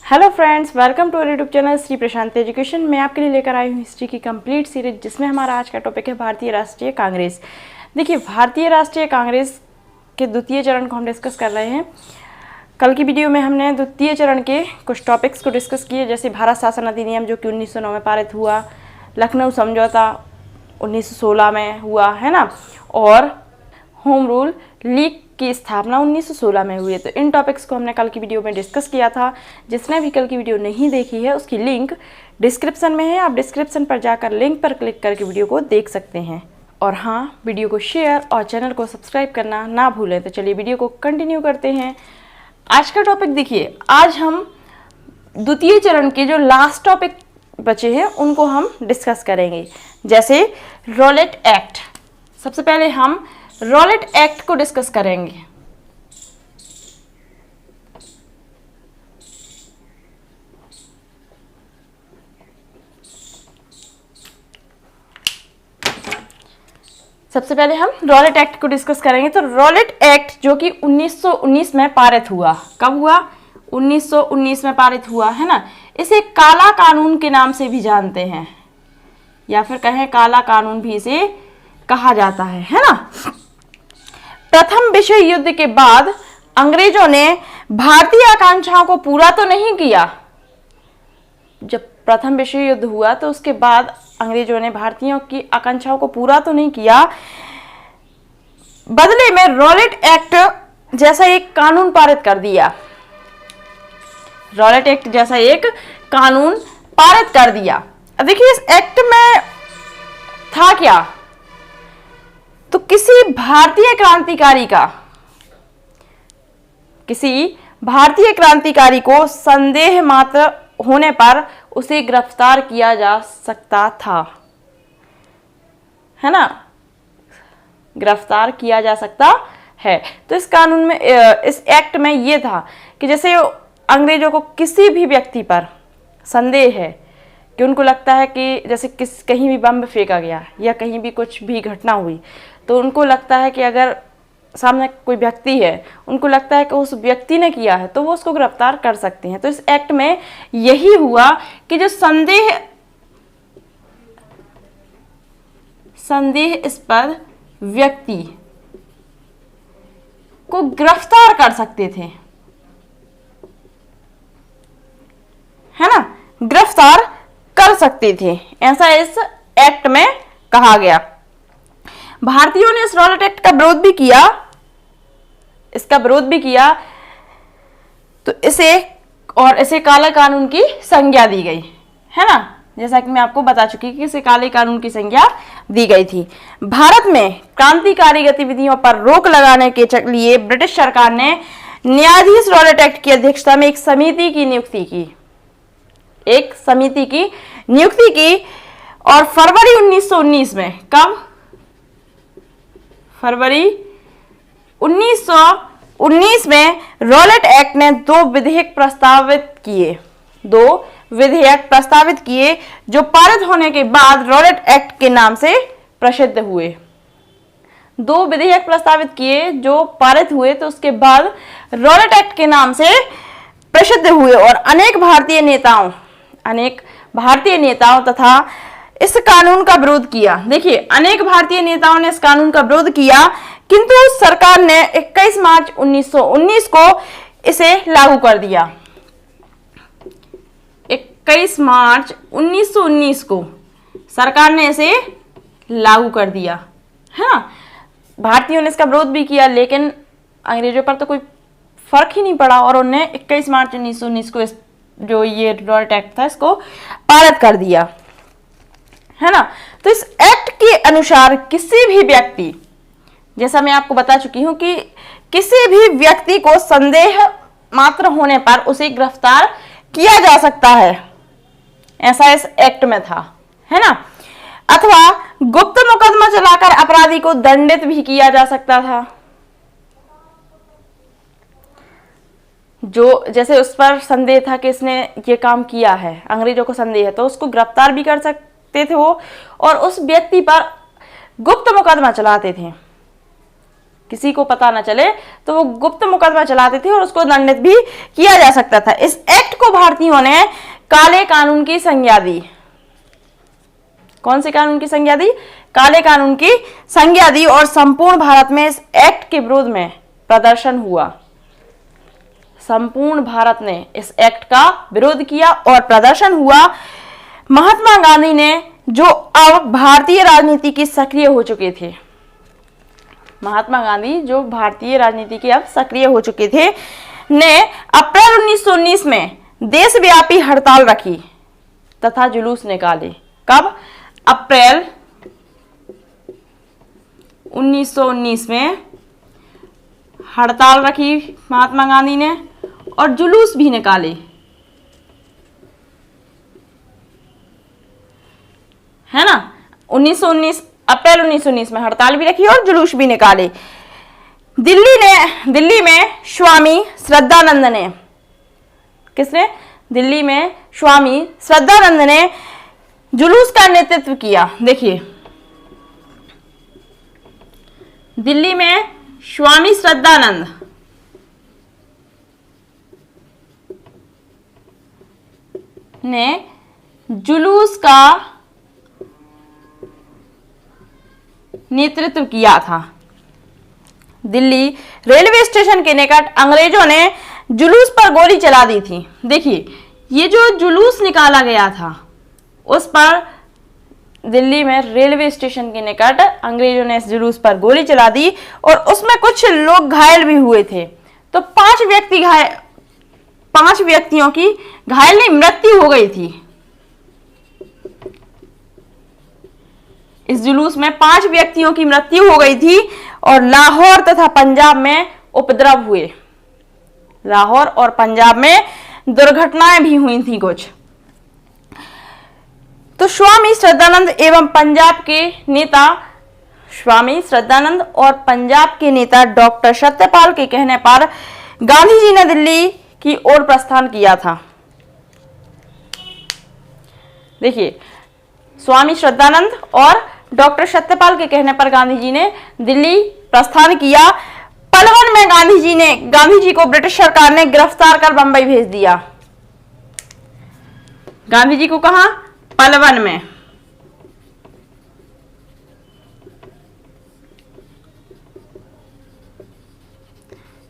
Hello friends, welcome to YouTube channel Shri Prashant Education. मैं आपके लिए लेकर आई हूँ हिस्ट्री की कंप्लीट सीरीज, जिसमें हमारा आज का टॉपिक है भारतीय राष्ट्रीय कांग्रेस। देखिए, भारतीय राष्ट्रीय कांग्रेस के द्वितीय चरण को हम डिस्कस कर रहे हैं। कल की वीडियो में हमने द्वितीय चरण के कुछ टॉपिक्स को डिस्कस किए, जैसे भारत शासन अधिनियम जो कि 1909 में पारित हुआ, लखनऊ समझौता 1916 में हुआ है ना, और होम रूल लीग की स्थापना 1916 में हुई है। तो इन टॉपिक्स को हमने कल की वीडियो में डिस्कस किया था। जिसने भी कल की वीडियो नहीं देखी है उसकी लिंक डिस्क्रिप्शन में है, आप डिस्क्रिप्शन पर जाकर लिंक पर क्लिक करके वीडियो को देख सकते हैं। और हाँ, वीडियो को शेयर और चैनल को सब्सक्राइब करना ना भूलें। तो चलिए वीडियो को कंटिन्यू करते हैं। आज का टॉपिक देखिए, आज हम द्वितीय चरण के जो लास्ट टॉपिक बचे हैं उनको हम डिस्कस करेंगे, जैसे रॉलेट एक्ट। सबसे पहले हम रॉलेट एक्ट को डिस्कस करेंगे। सबसे पहले हम रॉलेट एक्ट को डिस्कस करेंगे। तो रॉलेट एक्ट जो कि 1919 में पारित हुआ, कब हुआ? 1919 में पारित हुआ है ना। इसे काला कानून के नाम से भी जानते हैं, या फिर कहें काला कानून भी इसे कहा जाता है ना। प्रथम विश्व युद्ध के बाद अंग्रेजों ने भारतीय आकांक्षाओं को पूरा तो नहीं किया। जब प्रथम विश्व युद्ध हुआ तो उसके बाद अंग्रेजों ने भारतीयों की आकांक्षाओं को पूरा तो नहीं किया, बदले में रॉलेट एक्ट जैसा एक कानून पारित कर दिया। रॉलेट एक्ट जैसा एक कानून पारित कर दिया। अब देखिए, इस एक्ट में था क्या? तो किसी भारतीय क्रांतिकारी को संदेह मात्र होने पर उसे गिरफ्तार किया जा सकता था, है ना, गिरफ्तार किया जा सकता है। तो इस कानून में, इस एक्ट में ये था कि जैसे अंग्रेजों को किसी भी व्यक्ति पर संदेह है कि उनको लगता है कि जैसे कहीं भी बम फेंका गया या कहीं भी कुछ भी घटना हुई, तो उनको लगता है कि अगर सामने कोई व्यक्ति है, उनको लगता है कि उस व्यक्ति ने किया है, तो वो उसको गिरफ्तार कर सकते हैं। तो इस एक्ट में यही हुआ कि जो संदेहास्पद व्यक्ति को गिरफ्तार कर सकते थे, है ना, गिरफ्तार कर सकते थे, ऐसा इस एक्ट में कहा गया। भारतीयों ने इस रॉलेट एक्ट का विरोध भी किया, तो इसे काले कानून की संज्ञा दी गई, है ना, जैसा कि मैं आपको बता चुकी कि इसे काले कानून की संज्ञा दी गई थी। भारत में क्रांतिकारी गतिविधियों पर रोक लगाने के लिए ब्रिटिश सरकार ने न्यायाधीश रॉलेट एक्ट की अध्यक्षता में एक समिति की नियुक्ति की और फरवरी 1919 में, कब? फरवरी 1919 में रॉलेट एक्ट ने दो विधेयक प्रस्तावित किए जो पारित होने के बाद रॉलेट एक्ट के नाम से प्रसिद्ध हुए। दो विधेयक प्रस्तावित किए जो पारित हुए, तो उसके बाद रॉलेट एक्ट के नाम से प्रसिद्ध हुए और अनेक भारतीय नेताओं तथा इस कानून का विरोध किया। देखिए, अनेक भारतीय नेताओं ने इस कानून का विरोध किया, किंतु सरकार ने 21 मार्च 1919 को इसे लागू कर दिया। 21 मार्च 1919 को सरकार ने इसे लागू कर दिया, है ना। भारतीयों ने इसका विरोध भी किया, लेकिन अंग्रेजों पर तो कोई फर्क ही नहीं पड़ा और उन्होंने 21 मार्च 1919 को जो ये रॉलेट एक्ट था इसको पारित कर दिया, है ना। तो इस एक्ट के अनुसार किसी भी व्यक्ति, जैसा मैं आपको बता चुकी हूं कि किसी भी व्यक्ति को संदेह मात्र होने पर उसे गिरफ्तार किया जा सकता है, ऐसा इस एक्ट में था, है ना। अथवा गुप्त मुकदमा चलाकर अपराधी को दंडित भी किया जा सकता था। जो जैसे उस पर संदेह था कि इसने ये काम किया है, अंग्रेजों को संदेह है, तो उसको गिरफ्तार भी कर सकते थे वो, और उस व्यक्ति पर गुप्त मुकदमा चलाते थे, किसी को पता ना चले तो वो गुप्त मुकदमा चलाते थे और उसको दंडित भी किया जा सकता था। इस एक्ट को भारतीयों ने काले कानून की संज्ञा दी। कौन से कानून की संज्ञा दी? काले कानून की संज्ञा दी। और संपूर्ण भारत में इस एक्ट के विरोध में प्रदर्शन हुआ। संपूर्ण भारत ने इस एक्ट का विरोध किया और प्रदर्शन हुआ। महात्मा गांधी ने, जो अब भारतीय राजनीति के सक्रिय हो चुके थे, महात्मा गांधी जो भारतीय राजनीति के अब सक्रिय हो चुके थे, ने अप्रैल 1919 में देशव्यापी हड़ताल रखी तथा जुलूस निकाले। कब? अप्रैल 1919 में हड़ताल रखी महात्मा गांधी ने और जुलूस भी निकाले, है ना। 1919 अप्रैल 1919 में हड़ताल भी रखी और जुलूस भी निकाले। दिल्ली में स्वामी श्रद्धानंद ने, किसने? दिल्ली में स्वामी श्रद्धानंद ने जुलूस का नेतृत्व किया। देखिए, दिल्ली में स्वामी श्रद्धानंद ने जुलूस का नेतृत्व किया था। दिल्ली रेलवे स्टेशन के निकट अंग्रेजों ने जुलूस पर गोली चला दी थी। देखिए, ये जो जुलूस निकाला गया था उस पर दिल्ली में रेलवे स्टेशन के निकट अंग्रेजों ने इस जुलूस पर गोली चला दी और उसमें कुछ लोग घायल भी हुए थे। तो 5 व्यक्तियों की घायल नहीं, मृत्यु हो गई थी। इस जुलूस में 5 व्यक्तियों की मृत्यु हो गई थी और लाहौर तथा पंजाब में उपद्रव हुए। लाहौर और पंजाब में दुर्घटनाएं भी हुई थी कुछ। तो स्वामी श्रद्धानंद एवं पंजाब के नेता, स्वामी श्रद्धानंद और पंजाब के नेता डॉक्टर सत्यपाल के कहने पर गांधी जी ने दिल्ली की ओर प्रस्थान किया था। देखिए, स्वामी श्रद्धानंद और डॉक्टर सत्यपाल के कहने पर गांधी जी ने दिल्ली प्रस्थान किया। पलवल में गांधी जी को ब्रिटिश सरकार ने गिरफ्तार कर बंबई भेज दिया। गांधी जी को कहां? पलवल में।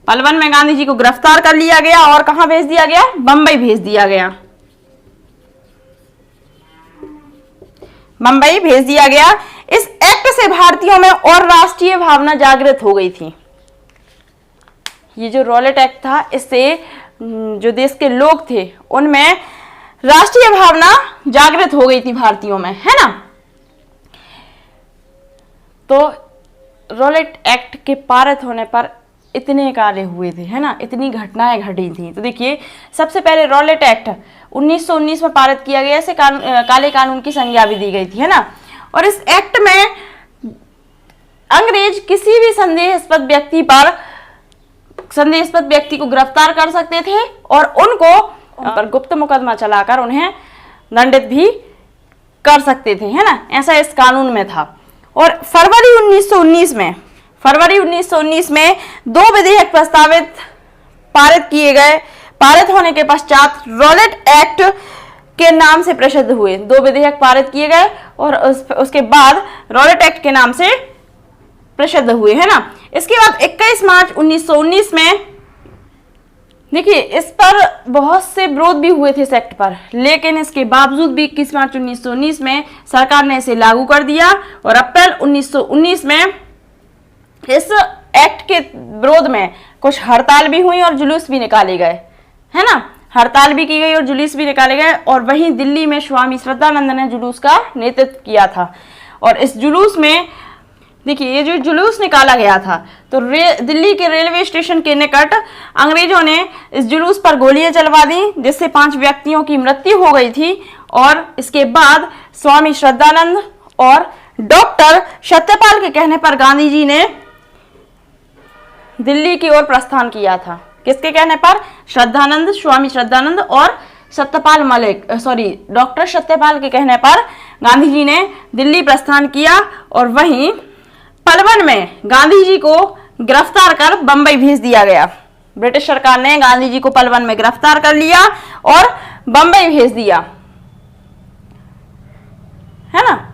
पलवल में गांधी जी को गिरफ्तार कर लिया गया और कहां भेज दिया गया? बंबई भेज दिया गया। बंबई भेज दिया गया। इस एक्ट से भारतीयों में और राष्ट्रीय भावना जागृत हो गई थी। ये जो रॉलेट एक्ट था, इससे जो देश के लोग थे उनमें राष्ट्रीय भावना जागृत हो गई थी भारतीयों में, है ना। तो रॉलेट एक्ट के पारित होने पर इतने कार्य हुए थे, है ना, इतनी घटनाएं घटी थी। तो देखिए, सबसे पहले रॉलेट एक्ट 1919 में पारित किया गया। इसे काले कानून की संज्ञा भी दी गई थी, है ना। और इस एक्ट में अंग्रेज किसी भी संदेहास्पद व्यक्ति को गिरफ्तार कर सकते थे और उनको उन पर गुप्त मुकदमा चलाकर उन्हें दंडित भी कर सकते थे, है ना। ऐसा इस कानून में था। और फरवरी 1919 में 2 विधेयक पारित किए गए। पारित होने के पश्चात रॉलेट एक्ट के नाम से प्रसिद्ध हुए। 2 विधेयक पारित किए गए और उसके बाद रॉलेट एक्ट के नाम से प्रसिद्ध हुए, है ना। इसके बाद 21 मार्च 1919 में, देखिए, इस पर बहुत से विरोध भी हुए थे इस एक्ट पर, लेकिन इसके बावजूद भी 21 मार्च 1919 में सरकार ने इसे लागू कर दिया। और अप्रैल 1919 में इस एक्ट के विरोध में कुछ हड़ताल भी हुई और जुलूस भी निकाले गए, है ना। हड़ताल भी की गई और जुलूस भी निकाले गए। और वहीं दिल्ली में स्वामी श्रद्धानंद ने जुलूस का नेतृत्व किया था। और इस जुलूस में देखिए, ये जो जुलूस निकाला गया था, तो दिल्ली के रेलवे स्टेशन के निकट अंग्रेजों ने इस जुलूस पर गोलियां चलवा दी, जिससे 5 व्यक्तियों की मृत्यु हो गई थी। और इसके बाद स्वामी श्रद्धानंद और डॉक्टर सत्यपाल के कहने पर गांधी जी ने दिल्ली की ओर प्रस्थान किया था। किसके कहने पर? स्वामी श्रद्धानंद और डॉक्टर सत्यपाल के कहने पर गांधी जी ने दिल्ली प्रस्थान किया। और वहीं पलवल में गांधी जी को गिरफ्तार कर बंबई भेज दिया गया। ब्रिटिश सरकार ने गांधी जी को पल वन में गिरफ्तार कर लिया और बंबई भेज दिया, है ना।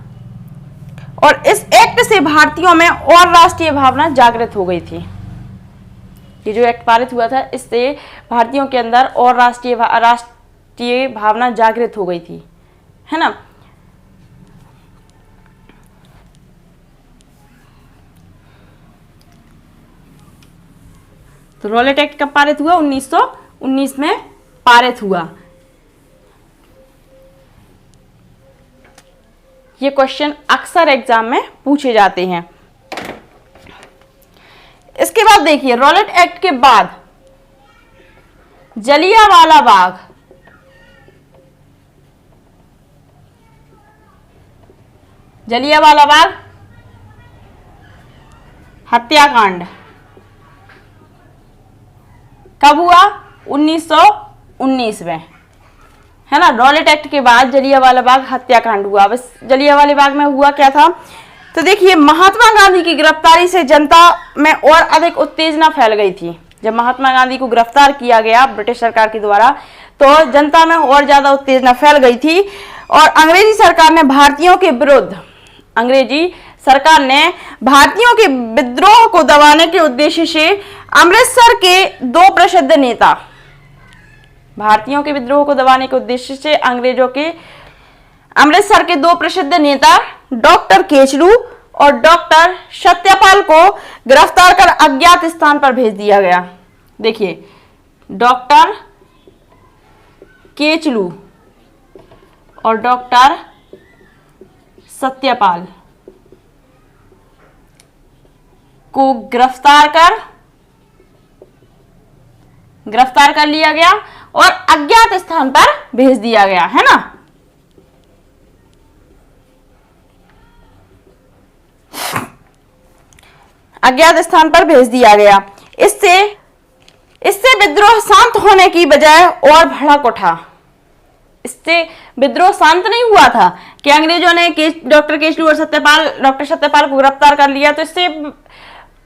और इस एक्ट से भारतीयों में और राष्ट्रीय भावना जागृत हो गई थी। ये जो एक्ट पारित हुआ था, इससे भारतीयों के अंदर और राष्ट्रीय भावना जागृत हो गई थी, है ना। तो रॉलेट एक्ट कब पारित हुआ? 1919 में पारित हुआ। ये क्वेश्चन अक्सर एग्जाम में पूछे जाते हैं। इसके बाद देखिए, रॉलेट एक्ट के बाद जलियांवाला बाग, जलियांवाला बाग हत्याकांड कब हुआ? 1919 में, है ना। रॉलेट एक्ट के बाद जलियांवाला बाग हत्याकांड हुआ। बस जलियांवाला बाग में हुआ क्या था? तो देखिए, महात्मा गांधी की गिरफ्तारी से जनता में और अधिक उत्तेजना फैल गई थी। जब महात्मा गांधी को गिरफ्तार किया गया ब्रिटिश सरकार के द्वारा, तो जनता में और ज्यादा उत्तेजना फैल गई थी और अंग्रेजी सरकार ने भारतीयों के विद्रोह को दबाने के उद्देश्य से अमृतसर के दो प्रसिद्ध नेता, भारतीयों के विद्रोह को दबाने के उद्देश्य से अमृतसर के दो प्रसिद्ध नेता डॉक्टर केचलू और डॉक्टर सत्यपाल को गिरफ्तार कर अज्ञात स्थान पर भेज दिया गया। देखिए, डॉक्टर केचलू और डॉक्टर सत्यपाल को गिरफ्तार कर लिया गया और अज्ञात स्थान पर भेज दिया गया, है ना। अज्ञात स्थान पर भेज दिया गया। इससे विद्रोह शांत होने की बजाय और भड़क उठा। इससे विद्रोह शांत नहीं हुआ था कि अंग्रेजों ने डॉक्टर केचलू और डॉक्टर सत्यपाल को गिरफ्तार कर लिया, तो इससे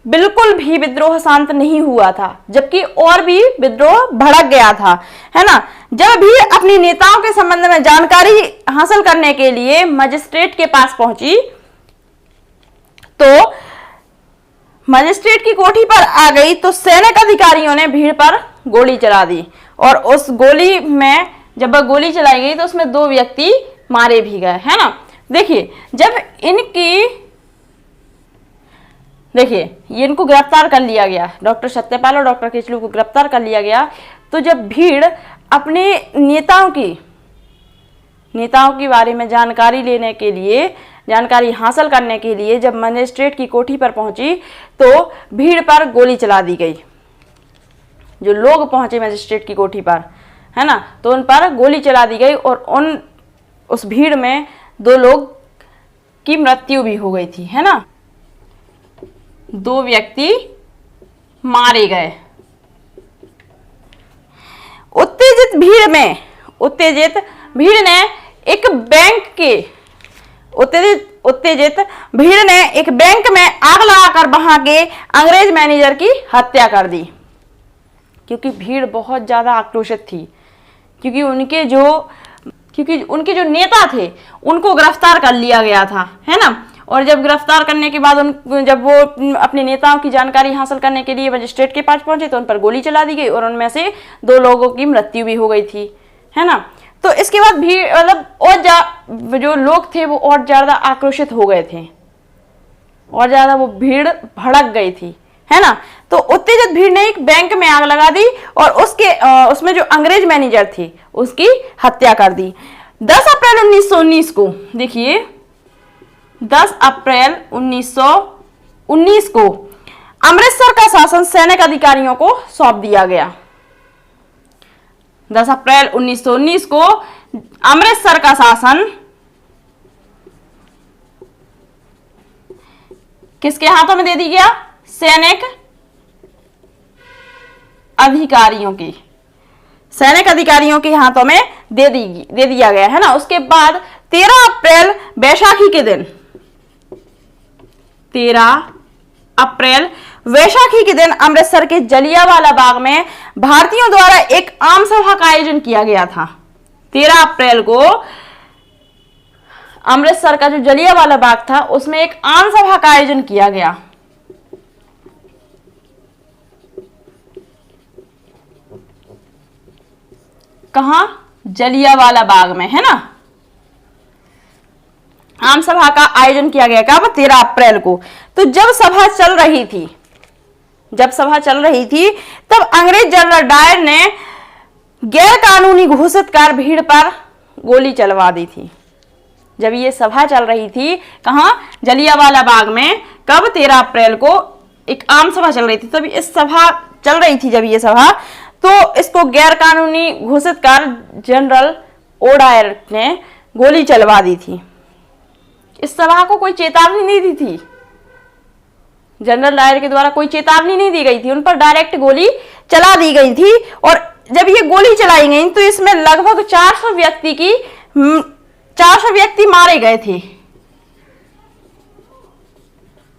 बिल्कुल भी विद्रोह शांत नहीं हुआ था, जबकि और भी विद्रोह भड़क गया था, है ना। जब भी अपनी नेताओं के संबंध में जानकारी हासिल करने के लिए मजिस्ट्रेट के पास पहुंची, तो मजिस्ट्रेट की कोठी पर आ गई तो सैनिक अधिकारियों ने भीड़ पर गोली चला दी और उस गोली में जब वह गोली चलाई गई तो उसमें दो व्यक्ति मारे भी गए, है ना। देखिए, जब इनको गिरफ्तार कर लिया गया, डॉक्टर सत्यपाल और डॉक्टर केचलू को गिरफ्तार कर लिया गया, तो जब भीड़ अपने नेताओं की बारे में जानकारी हासिल करने के लिए जब मजिस्ट्रेट की कोठी पर पहुंची, तो भीड़ पर गोली चला दी गई। जो लोग पहुंचे मजिस्ट्रेट की कोठी पर, है ना, तो उन पर गोली चला दी गई और उस भीड़ में दो लोग की मृत्यु भी हो गई थी, है ना। दो व्यक्ति मारे गए। उत्तेजित भीड़ ने एक बैंक में आग लगाकर वहां के अंग्रेज मैनेजर की हत्या कर दी, क्योंकि भीड़ बहुत ज्यादा आक्रोशित थी, क्योंकि उनके जो नेता थे उनको गिरफ्तार कर लिया गया था, है ना। और जब गिरफ्तार करने के बाद जब वो अपने नेताओं की जानकारी हासिल करने के लिए मजिस्ट्रेट के पास पहुंचे तो उन पर गोली चला दी गई और उनमें से दो लोगों की मृत्यु भी हो गई थी, है ना। तो इसके बाद भी जो लोग थे वो और ज्यादा आक्रोशित हो गए थे और ज्यादा वो भीड़ भड़क गई थी, है ना। तो उत्तेजित भीड़ ने एक बैंक में आग लगा दी और उसमें जो अंग्रेज मैनेजर थे उसकी हत्या कर दी। 10 अप्रैल 1919 को, देखिए 10 अप्रैल 1919 को अमृतसर का शासन सैनिक अधिकारियों को सौंप दिया गया। 10 अप्रैल 1919 को अमृतसर का शासन किसके हाथों में दे दिया गया? सैनिक अधिकारियों के हाथों में दे दिया गया, है ना। उसके बाद 13 अप्रैल बैसाखी के दिन 13 अप्रैल वैशाखी के दिन अमृतसर के जलियांवाला बाग में भारतीयों द्वारा एक आम सभा का आयोजन किया गया था। 13 अप्रैल को अमृतसर का जो जलियांवाला बाग था उसमें एक आम सभा का आयोजन किया गया। कहां? जलियांवाला बाग में, है ना। आम सभा का आयोजन किया गया कब? 13 अप्रैल को। तो जब सभा चल रही थी तब अंग्रेज जनरल डायर ने गैर कानूनी घोषित कर भीड़ पर गोली चलवा दी थी। जब ये सभा चल रही थी कहां? जलियांवाला बाग में। कब? 13 अप्रैल को एक आम सभा चल रही थी। तब इस सभा चल रही थी, जब ये सभा, तो इसको गैर कानूनी घोषित कर जनरल ओडायर ने गोली चलवा दी थी। इस सभा को कोई चेतावनी नहीं दी थी, जनरल डायर के द्वारा कोई चेतावनी नहीं दी गई थी, उन पर डायरेक्ट गोली चला दी गई थी। और जब ये गोली चलाई गई तो इसमें लगभग 400 व्यक्ति मारे गए थे।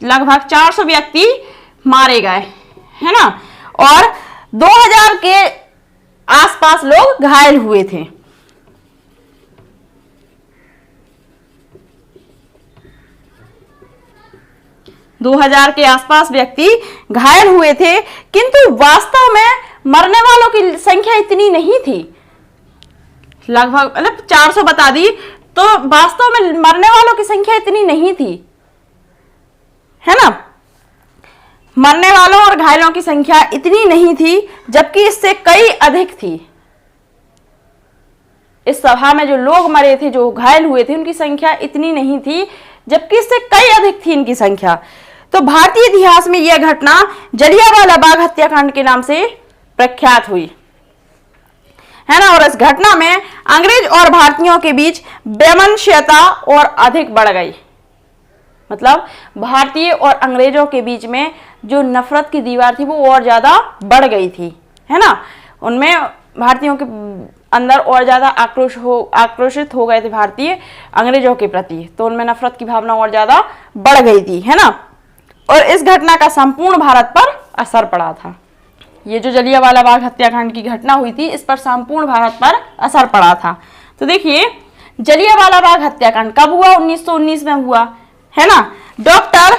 लगभग 400 व्यक्ति मारे गए, है ना। और 2000 के आसपास लोग घायल हुए थे। दो 2000 के आसपास व्यक्ति घायल हुए थे, किंतु वास्तव में मरने वालों की संख्या इतनी नहीं थी। लगभग 400 बता दी, तो वास्तव में मरने वालों की संख्या इतनी नहीं थी, है ना। मरने वालों और घायलों की संख्या इतनी नहीं थी, जबकि इससे कई अधिक थी। इस सभा में जो लोग मरे थे, जो घायल हुए थे, उनकी संख्या इतनी नहीं थी, जबकि इससे कई अधिक थी इनकी संख्या। तो भारतीय इतिहास में यह घटना जलियांवाला बाग हत्याकांड के नाम से प्रख्यात हुई, है ना। और इस घटना में अंग्रेज और भारतीयों के बीच वैमनस्यता और अधिक बढ़ गई। मतलब भारतीय और अंग्रेजों के बीच में जो नफरत की दीवार थी वो और ज्यादा बढ़ गई थी, है ना। उनमें भारतीयों के अंदर और ज्यादा आक्रोशित हो गए थे भारतीय अंग्रेजों के प्रति, तो उनमें नफरत की भावना और ज्यादा बढ़ गई थी, है ना। और इस घटना का संपूर्ण भारत पर असर पड़ा था। ये जो जलियांवाला बाग हत्याकांड की घटना हुई थी, इस पर संपूर्ण भारत पर असर पड़ा था। तो देखिए, जलियांवाला बाग हत्याकांड कब हुआ? 1919 में हुआ, है ना। डॉक्टर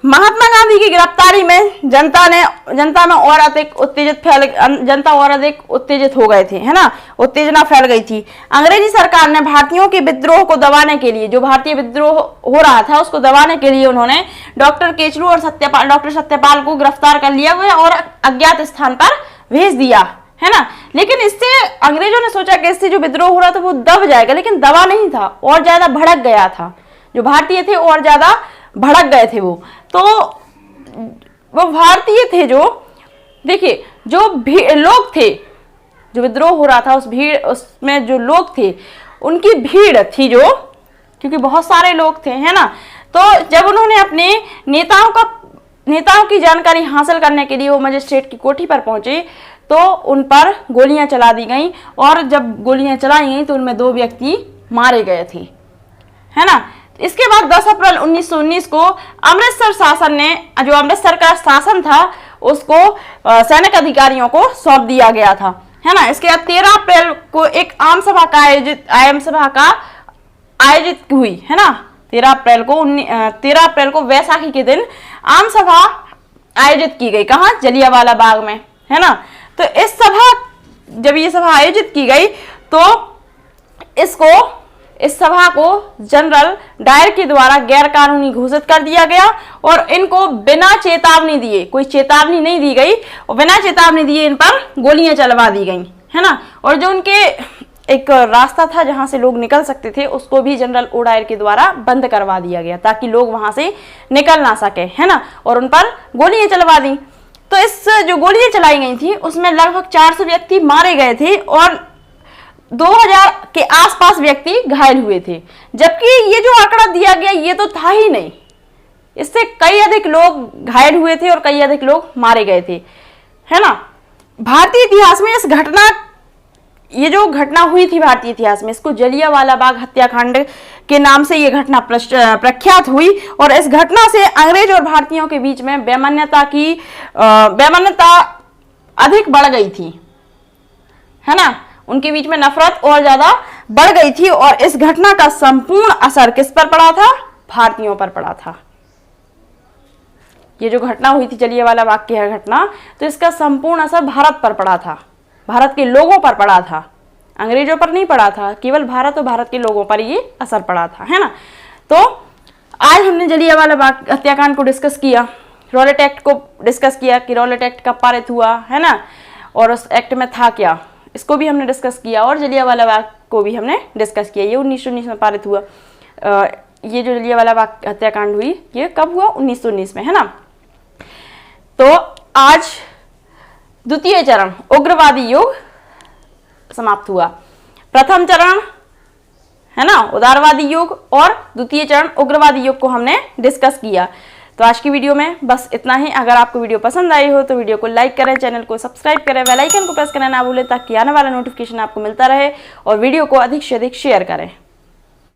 महात्मा गांधी की गिरफ्तारी में जनता में और अधिक उत्तेजित हो गए थे, है ना। उत्तेजना फैल गई थी। अंग्रेजी सरकार ने भारतीयों के विद्रोह को दबाने के लिए, जो भारतीय विद्रोह हो रहा था उसको दबाने के लिए, उन्होंने डॉक्टर केचलू और डॉक्टर सत्यपाल को गिरफ्तार कर लिया और अज्ञात स्थान पर भेज दिया, है ना। लेकिन इससे अंग्रेजों ने सोचा कि इससे जो विद्रोह हो रहा था वो दब जाएगा, लेकिन दबा नहीं था, और ज्यादा भड़क गया था। जो भारतीय थे और ज्यादा भड़क गए थे वो भारतीय थे। जो देखिए, जो लोग थे, जो विद्रोह हो रहा था उसमें जो लोग थे, उनकी भीड़ थी, जो क्योंकि बहुत सारे लोग थे, है ना। तो जब उन्होंने अपने नेताओं की जानकारी हासिल करने के लिए वो मजिस्ट्रेट की कोठी पर पहुंचे, तो उन पर गोलियां चला दी गई। और जब गोलियां चलाई गई तो उनमें 2 व्यक्ति मारे गए थे, है ना। इसके बाद 10 अप्रैल 1919 को अमृतसर का शासन था उसको सैनिक अधिकारियों को सौंप दिया गया था, है ना। इसके बाद 13 अप्रैल को एक आम सभा आयोजित हुई, है ना। 13 अप्रैल को वैशाखी के दिन आम सभा आयोजित की गई। कहाँ? जलियांवाला बाग में, है ना। तो जब ये सभा आयोजित की गई तो इस सभा को जनरल डायर के द्वारा गैर कानूनी घोषित कर दिया गया और इनको बिना चेतावनी दिए, कोई चेतावनी नहीं दी गई, और बिना चेतावनी दिए इन पर गोलियां चलवा दी गई, है ना। और जो उनके एक रास्ता था जहां से लोग निकल सकते थे, उसको भी जनरल ओडायर के द्वारा बंद करवा दिया गया ताकि लोग वहां से निकल ना सके, है ना। और उन पर गोलियां चलवा दी। तो इस जो गोलियां चलाई गई थी उसमें लगभग 400 व्यक्ति मारे गए थे और 2000 के आसपास व्यक्ति घायल हुए थे। जबकि ये जो आंकड़ा दिया गया ये तो था ही नहीं, इससे कई अधिक लोग घायल हुए थे और कई अधिक लोग मारे गए थे, है ना। भारतीय इतिहास में इस घटना ये जो घटना हुई थी भारतीय इतिहास में, इसको जलियांवाला बाग हत्याकांड के नाम से ये घटना प्रख्यात हुई। और इस घटना से अंग्रेज और भारतीयों के बीच में वैमनता अधिक बढ़ गई थी, है ना। उनके बीच में नफरत और ज्यादा बढ़ गई थी और इस घटना का संपूर्ण असर किस पर पड़ा था? भारतीयों पर पड़ा था। ये जो घटना हुई थी जलियांवाला बाग की घटना, तो इसका संपूर्ण असर भारत पर पड़ा था, भारत के लोगों पर पड़ा था, अंग्रेजों पर नहीं पड़ा था, केवल भारत और भारत के लोगों पर ये असर पड़ा था, है ना। तो आज हमने जलियांवाला बाग हत्याकांड को डिस्कस किया, रॉलेट एक्ट को डिस्कस किया कि रॉलेट एक्ट कब पारित हुआ, है ना, और उस एक्ट में था क्या, इसको भी हमने डिस्कस किया। और जलियांवाला बाग को भी हमने डिस्कस किया, ये 1919 में पारित हुआ। ये जो जलियांवाला बाग हत्याकांड हुई ये कब हुआ? 1919 में, है ना। तो आज द्वितीय चरण उग्रवादी युग समाप्त हुआ। प्रथम चरण, है ना, उदारवादी युग, और द्वितीय चरण उग्रवादी युग को हमने डिस्कस किया। तो आज की वीडियो में बस इतना ही। अगर आपको वीडियो पसंद आई हो तो वीडियो को लाइक करें, चैनल को सब्सक्राइब करें, बेल आइकन को प्रेस करना ना भूलें ताकि आने वाला नोटिफिकेशन आपको मिलता रहे, और वीडियो को अधिक से अधिक शेयर करें।